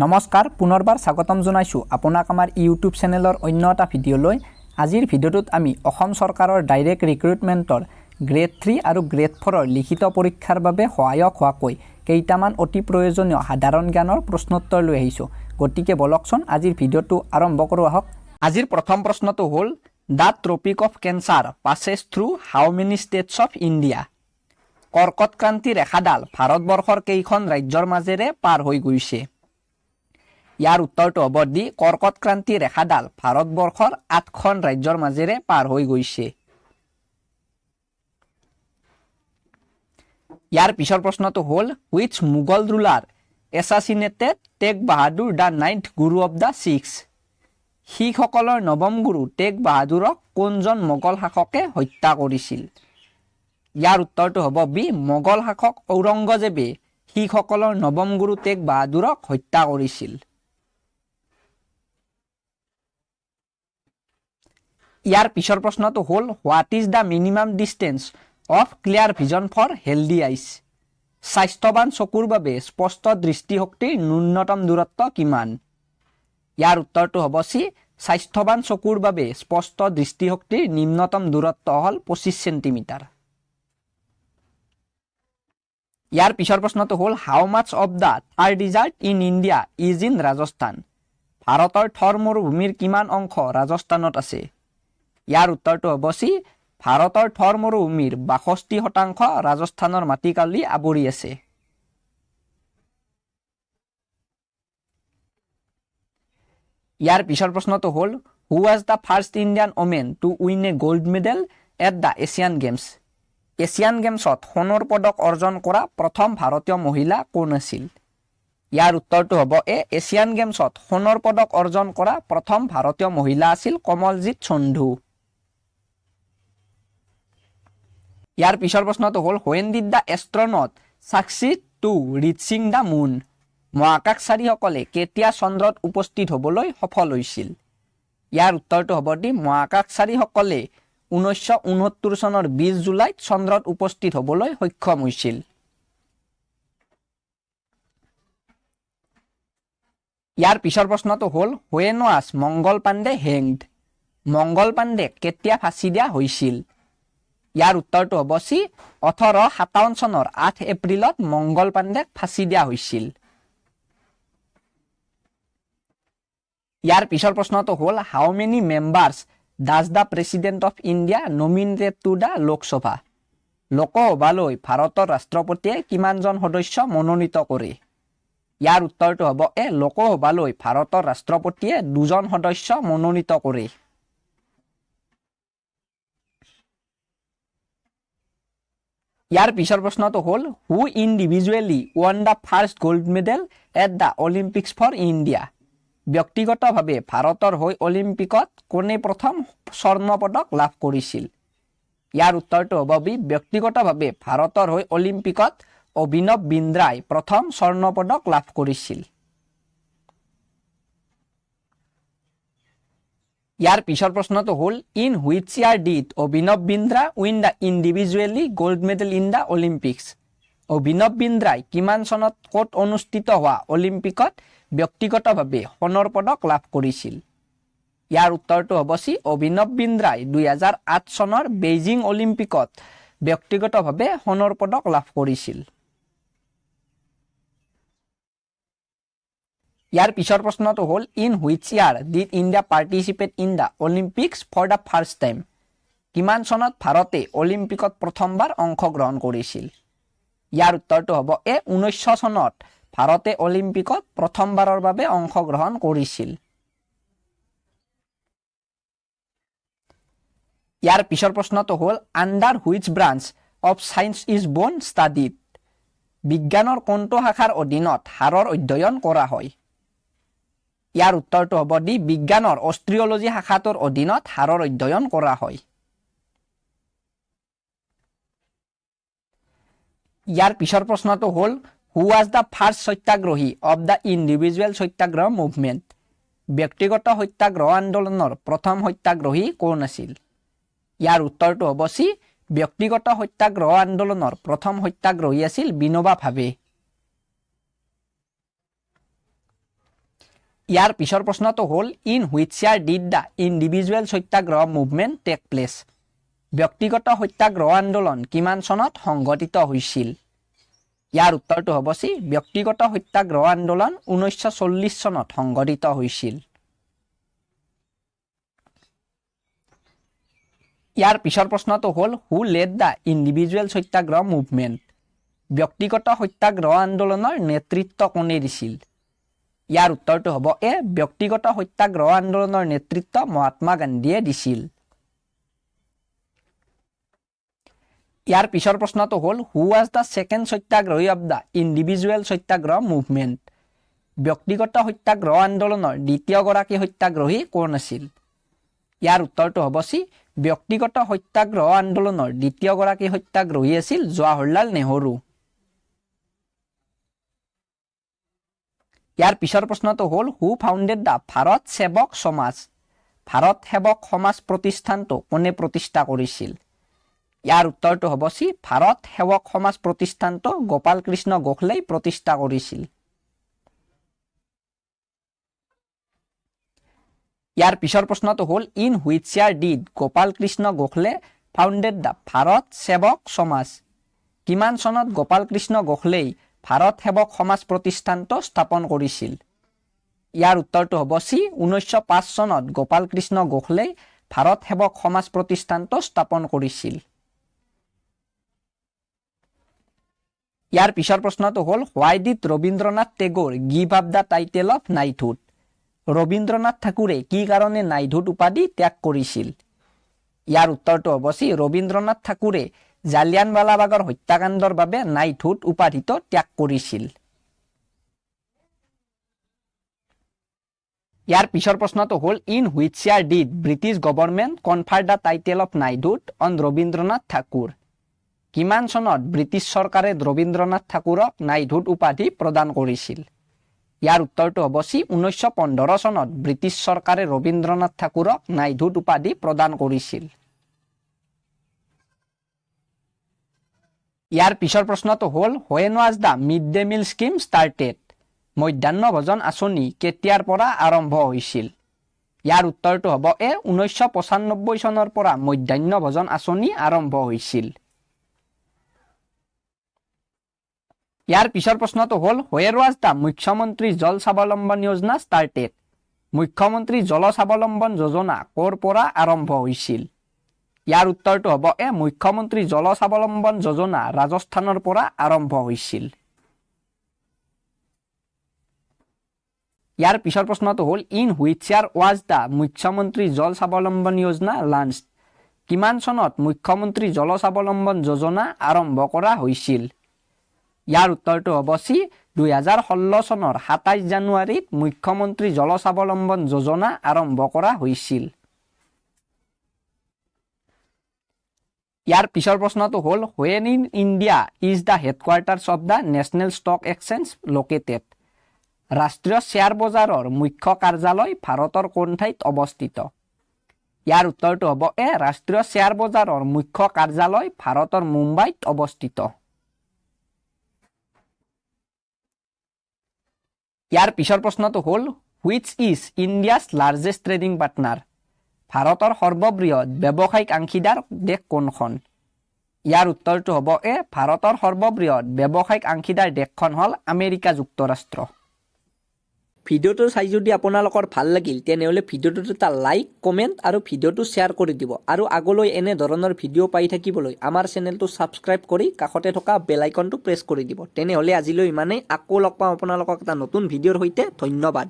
নমস্কাৰ পুনৰবাৰ স্বাগতম জনাইছো আপোনাক আমাৰ ইউটিউব চেনেলৰ অন্য এটা ভিডিঅ'লৈ। আজিৰ ভিডিঅ'টোত আমি অসম চৰকাৰৰ ডাইৰেক্ট ৰিক্ৰুটমেণ্টৰ গ্ৰেড 3 আৰু গ্ৰেড 4ৰ লিখিত পৰীক্ষাৰ বাবে সহায়ক হোৱাকৈ কেইটামান অতি প্ৰয়োজনীয় সাধাৰণ জ্ঞানৰ প্ৰশ্নোত্তৰ লৈ আহিছোঁ। গতিকে বলকচোন আজিৰ ভিডিঅ'টো আৰম্ভ কৰোঁ আহক। আজিৰ প্ৰথম প্ৰশ্নটো হ'ল the tropic of cancer passes through how many states of India. কৰ্কট ক্ৰান্তি ৰেখাডাল ভাৰতবৰ্ষৰ কেইখন ৰাজ্যৰ মাজেৰে পাৰ হৈ গৈছে? ইয়াৰ উত্তৰটো হ'ব ডি, কৰ্কট ক্ৰান্তি ৰেখাডাল ভাৰতবৰ্ষৰ 8খন ৰাজ্যৰ মাজেৰে পাৰ হৈ গৈছে। ইয়াৰ পিছৰ প্ৰশ্নটো হ'ল which Mughal ruler assassinated Tegh Bahadur the 9th Guru of the six. শিখসকলৰ নৱম গুৰু টেগ বাহাদুৰক কোনজন মোগল শাসকে হত্যা কৰিছিল? ইয়াৰ উত্তৰটো হ'ব বি, মোগল শাসক ঔৰংগজেবে শিখসকলৰ নৱম গুৰু টেগ বাহাদুৰক হত্যা কৰিছিল। ইয়াৰ পিছৰ প্ৰশ্নটো হ'ল what is the minimum distance of clear vision for healthy eyes. স্বাস্থ্যৱান চকুৰ বাবে স্পষ্ট দৃষ্টিশক্তিৰ ন্যূনতম দূৰত্ব কিমান? ইয়াৰ উত্তৰটো হ'ব চি, স্বাস্থ্যৱান চকুৰ বাবে স্পষ্ট দৃষ্টিশক্তিৰ নিম্নতম দূৰত্ব হ'ল 25 চেণ্টিমিটাৰ। ইয়াৰ পিছৰ প্ৰশ্নটো হ'ল how much of the Thar desert in India is in Rajasthan. ভাৰতৰ থৰ মৰুভূমিৰ কিমান অংশ ৰাজস্থানত আছে? ইয়াৰ উত্তৰটো হ'ব চি, ভাৰতৰ থৰ মৰুভূমিৰ 62% ৰাজস্থানৰ মাটিকালি আৱৰি আছে। ইয়াৰ পিছৰ প্ৰশ্নটো হ'ল who was the first Indian women to win A gold medal at the Asian games. Asian গেমছত সোণৰ পদক অৰ্জন কৰা প্ৰথম ভাৰতীয় মহিলা কোন আছিল? ইয়াৰ উত্তৰটো হ'ব এ, এছিয়ান গেমছত সোণৰ পদক অৰ্জন কৰা প্ৰথম ভাৰতীয় মহিলা আছিল কমলজিৎ সন্ধু। ইয়াৰ পিছৰ প্ৰশ্নটো হ'ল when did the astronaut succeed to reaching the moon. মহাকাশচাৰীসকলে কেতিয়া চন্দ্ৰত উপস্থিত হ'বলৈ সফল হৈছিল? ইয়াৰ উত্তৰটো হ'ব ডি, মহাকাশচাৰীসকলে 1969 চনৰ 20 জুলাইত চন্দ্ৰত উপস্থিত হ'বলৈ সক্ষম হৈছিল। ইয়াৰ পিছৰ প্ৰশ্নটো হ'ল when was Mangal Pandey hanged. মংগল পাণ্ডেক কেতিয়া ফাঁচি দিয়া হৈছিল? ইয়াৰ উত্তৰটো হ'ব চি, 1857 চনৰ 8 এপ্ৰিলত মংগল পাণ্ডেক ফাঁচি দিয়া হৈছিল। ইয়াৰ পিছৰ প্ৰশ্নটো হ'ল how many members does the president of India nominated to the Lok Sabha. লোকসভালৈ ভাৰতৰ ৰাষ্ট্ৰপতিয়ে কিমানজন সদস্য মনোনীত কৰে? ইয়াৰ উত্তৰটো হ'ব এ, লোকসভালৈ ভাৰতৰ ৰাষ্ট্ৰপতিয়ে 2জন সদস্য মনোনীত কৰে। ইয়াৰ পিছৰ প্ৰশ্নটো হ'ল who individually won the first gold medal at the Olympics for India. ব্যক্তিগতভাৱে ভাৰতৰ হৈ অলিম্পিকত কোনে প্ৰথম স্বৰ্ণ পদক লাভ কৰিছিল? ইয়াৰ উত্তৰটো হ'ব বি, ব্যক্তিগতভাৱে ভাৰতৰ হৈ অলিম্পিকত অভিনৱ বিন্দ্ৰাই প্ৰথম স্বৰ্ণ পদক লাভ কৰিছিল। ইয়াৰ পিছৰ প্ৰশ্নটো হ'ল ইন হুইচ ইয়াৰ ডিড অভিনৱ Bindra win the individually gold medal in the Olympics. অভিনৱ বিন্দ্ৰাই কিমান চনত ক'ত অনুষ্ঠিত হোৱা অলিম্পিকত ব্যক্তিগতভাৱে সোণৰ পদক লাভ কৰিছিল? ইয়াৰ উত্তৰটো হ'ব চি, অভিনৱ বিন্দ্ৰাই 2008 চনৰ বেইজিং অলিম্পিকত ব্যক্তিগতভাৱে সোণৰ পদক লাভ কৰিছিল। ইয়াৰ পিছৰ প্ৰশ্নটো হ'ল in which year did India participate in the Olympics for the first time. কিমান চনত ভাৰতে অলিম্পিকত প্ৰথমবাৰ অংশগ্ৰহণ কৰিছিল? ইয়াৰ উত্তৰটো হ'ব এ, 1900 চনত ভাৰতে অলিম্পিকত প্ৰথমবাৰৰ বাবে অংশগ্ৰহণ কৰিছিল। ইয়াৰ পিছৰ প্ৰশ্নটো হ'ল under which branch of science is বোন ষ্টাডিড। বিজ্ঞানৰ কোনটো শাখাৰ অধীনত হাড়ৰ অধ্যয়ন কৰা হয়? ইয়াৰ উত্তৰটো হ'ব ডি, বিজ্ঞানৰ অষ্ট্ৰিঅলজি শাখাটোৰ অধীনত হাড়ৰ অধ্যয়ন কৰা হয়। ইয়াৰ পিছৰ প্ৰশ্নটো হ'ল who was the first satyagrahi of the individual satyagraha movement. ব্যক্তিগত সত্যাগ্ৰহ আন্দোলনৰ প্ৰথম সত্যাগ্ৰহী কোন আছিল? ইয়াৰ উত্তৰটো হ'ব চি, ব্যক্তিগত সত্যাগ্ৰহ আন্দোলনৰ প্ৰথম সত্যাগ্ৰহী আছিল বিনোবা ভাৱে। ইয়াৰ পিছৰ প্ৰশ্নটো হ'ল in which year did the individual satyagraha movement take place. ব্যক্তিগত সত্যাগ্ৰহ আন্দোলন কিমান চনত সংঘটিত হৈছিল? ইয়াৰ উত্তৰটো হ'ব চি ব্যক্তিগত সত্যাগ্ৰহ আন্দোলন 1940 চনত সংঘটিত হৈছিল। ইয়াৰ পিছৰ প্ৰশ্নটো হ'ল who led the individual satyagraha movement. ব্যক্তিগত সত্যাগ্ৰহ আন্দোলনৰ নেতৃত্ব কোনে দিছিল? ইয়াৰ উত্তৰটো হ'ব এ ব্যক্তিগত সত্যাগ্ৰহ আন্দোলনৰ নেতৃত্ব মহাত্মা গান্ধীয়ে দিছিল। ইয়াৰ পিছৰ প্ৰশ্নটো হ'ল who was the second satyagrahi of the individual satyagraha movement. ব্যক্তিগত সত্যাগ্ৰহ আন্দোলনৰ দ্বিতীয়গৰাকী সত্যাগ্ৰহী কোন আছিল? ইয়াৰ উত্তৰটো হ'ব চি ব্যক্তিগত সত্যাগ্ৰহ আন্দোলনৰ দ্বিতীয়গৰাকী সত্যাগ্ৰহী আছিল জৱাহৰলাল নেহৰু। ইয়াৰ পিছৰ প্ৰশ্নটো হ'ল হু ফাউণ্ডেড দ্য ভাৰত সেৱক সমাজ। ভাৰত সেৱক সমাজ প্ৰতিষ্ঠানটো কোনে প্ৰতিষ্ঠা কৰিছিল? ইয়াৰ উত্তৰটো হ'ব চি ভাৰত সেৱক সমাজ প্ৰতিষ্ঠানটো গোপাল কৃষ্ণ গোখলেই প্ৰতিষ্ঠা কৰিছিল। ইয়াৰ পিছৰ প্ৰশ্নটো হ'ল in which year did Gopal Krishna Gokhale founded the Bharat সেৱক সমাজ। কিমান চনত গোপাল কৃষ্ণ গোখলেই ভাৰত সেৱক সমাজ প্ৰতিষ্ঠানটো স্থাপন কৰিছিল? ইয়াৰ উত্তৰটো হ'ব চি 1905 চনত গোপাল কৃষ্ণ গোখলেই ভাৰত সেৱক সমাজ প্ৰতিষ্ঠানটো স্থাপন কৰিছিল। ইয়াৰ পিছৰ প্ৰশ্নটো হ'ল why did Rabindranath Tagore give up the title of knighthood. Rabindranath ঠাকুৰে কি কাৰণে নাইটহুড উপাধি ত্যাগ কৰিছিল? ইয়াৰ উত্তৰটো হ'ব চি ৰবীন্দ্ৰনাথ ঠাকুৰে জালিয়ানৱালাবাগৰ হত্যাকাণ্ডৰ বাবে নাইটহুড উপাধিটো ত্যাগ কৰিছিল। ইয়াৰ পিছৰ প্ৰশ্নটো হ'ল in which year did British government confer the title of knighthood on Rabindranath Thakur. কিমান চনত ব্ৰিটিছ চৰকাৰে ৰবীন্দ্ৰনাথ ঠাকুৰক নাইটহুড উপাধি প্ৰদান কৰিছিল? ইয়াৰ উত্তৰটো হ'ব চি 1915 চনত ব্ৰিটিছ চৰকাৰে ৰবীন্দ্ৰনাথ ঠাকুৰক নাইটহুড উপাধি প্ৰদান কৰিছিল। ইয়াৰ পিছৰ প্ৰশ্নটো হ'ল when was the mid day meal scheme started. মধ্যাহ্ন ভোজন আঁচনি কেতিয়াৰ পৰা আৰম্ভ হৈছিল? ইয়াৰ উত্তৰটো হ'ব এ 1995 চনৰ পৰা মধ্যাহ্ন ভোজন আঁচনি আৰম্ভ হৈছিল। ইয়াৰ পিছৰ প্ৰশ্নটো হ'ল হোৱেৰ ৱাজ দ্য মুখ্যমন্ত্ৰী জল স্বাৱলম্বন যোজনা ষ্টাৰ্টেড। মুখ্যমন্ত্ৰী জল স্বাৱলম্বন যোজনা ক'ৰ পৰা আৰম্ভ হৈছিল? ইয়াৰ উত্তৰটো হ'ব এ মুখ্যমন্ত্ৰী জল স্বাৱলম্বন যোজনা ৰাজস্থানৰ পৰা আৰম্ভ হৈছিল। ইয়াৰ পিছৰ প্ৰশ্নটো হ'ল in which year was the মুখ্যমন্ত্ৰী জল স্বাৱলম্বন যোজনা লাঞ্চড। কিমান চনত মুখ্যমন্ত্ৰী জল স্বাৱলম্বন যোজনা আৰম্ভ কৰা হৈছিল? ইয়াৰ উত্তৰটো হ'ব চি 2016 চনৰ 27 জানুৱাৰীত মুখ্যমন্ত্ৰী জল স্বাৱলম্বন যোজনা আৰম্ভ কৰা হৈছিল। ইয়াৰ পিছৰ প্ৰশ্নটো হ'ল when in India is the headquarters of the national stock exchange located. ৰাষ্ট্ৰীয় শ্বেয়াৰ বজাৰৰ মুখ্য কাৰ্যালয় ভাৰতৰ কোন ঠাইত অৱস্থিত? ইয়াৰ উত্তৰটো হ'ব এ ৰাষ্ট্ৰীয় শ্বেয়াৰ বজাৰৰ মুখ্য কাৰ্যালয় ভাৰতৰ মুম্বাইত অৱস্থিত। ইয়াৰ পিছৰ প্ৰশ্নটো হ'ল which is India's largest trading partner. ভাৰতৰ সৰ্ববৃহৎ ব্যৱসায়িক অংশীদাৰ দেশ কোনখন? ইয়াৰ উত্তৰটো হ'ব এ ভাৰতৰ সৰ্ববৃহৎ ব্যৱসায়িক অংশীদাৰ দেশখন হ'ল আমেৰিকা যুক্তৰাষ্ট্ৰ। ভিডিঅ'টো চাই যদি আপোনালোকৰ ভাল লাগিল তেনেহ'লে ভিডিঅ'টোত এটা লাইক কমেণ্ট আৰু ভিডিঅ'টো শ্বেয়াৰ কৰি দিব আৰু আগলৈ এনে ধৰণৰ ভিডিঅ' পাই থাকিবলৈ আমাৰ চেনেলটো ছাবস্ক্ৰাইব কৰি কাষতে থকা বেল আইকনটো প্ৰেছ কৰি দিব। তেনেহ'লে আজিলৈ ইমানেই, আকৌ লগ পাম আপোনালোকক এটা নতুন ভিডিঅ'ৰ সৈতে। ধন্যবাদ।